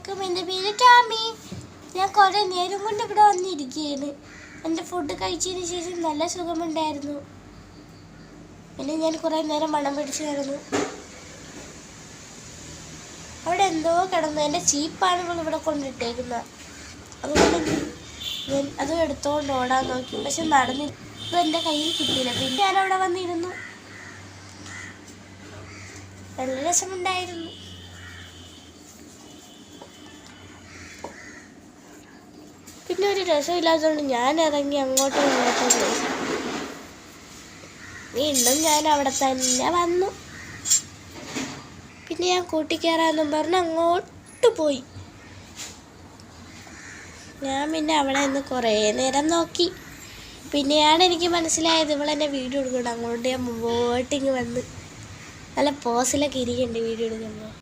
എല്ലാവർക്കും എൻ്റെ പേര് ടാമി. ഞാൻ കുറേ നേരം കൊണ്ട് ഇവിടെ വന്നിരിക്കുകയാണ്. എൻ്റെ ഫുഡ് കഴിച്ചതിന് ശേഷം നല്ല സുഖമുണ്ടായിരുന്നു. പിന്നെ ഞാൻ കുറേ നേരം മണം പിടിച്ച് കിടന്നു. അവിടെ എന്തോ കിടന്നു. എൻ്റെ ചീപ്പാണ് ഇവിടെ കൊണ്ടിട്ടേക്കുന്നത്. അതുകൊണ്ട് ഞാൻ അത് എടുത്തുകൊണ്ട് ഓടാൻ നോക്കി. പക്ഷെ നടന്നില്ല. അത് എൻ്റെ കയ്യിൽ കിട്ടിയില്ല. പിന്നെ ഞാനവിടെ വന്നിരുന്നു. നല്ല രസമുണ്ടായിരുന്നു. പിന്നെ ഒരു രസമില്ലാത്തതുകൊണ്ട് ഞാൻ ഇറങ്ങി അങ്ങോട്ടും ഇങ്ങോട്ടും പോയി. വീണ്ടും ഞാൻ അവിടെ തന്നെ വന്നു. പിന്നെ ഞാൻ കൂട്ടിക്കയറാമെന്നും പറഞ്ഞ് അങ്ങോട്ട് പോയി. ഞാൻ പിന്നെ അവിടെ നിന്ന് കുറേ നേരം നോക്കി. പിന്നെയാണ് എനിക്ക് മനസ്സിലായത് ഇവളെന്നെ വീഡിയോ എടുക്കണം. അങ്ങോട്ട് ഞാൻ മുമ്പോട്ടിങ്ങ് വന്ന് നല്ല പോസിലൊക്കെ ഇരിക്കണ്ടേ വീഡിയോ എടുക്കുമ്പോൾ.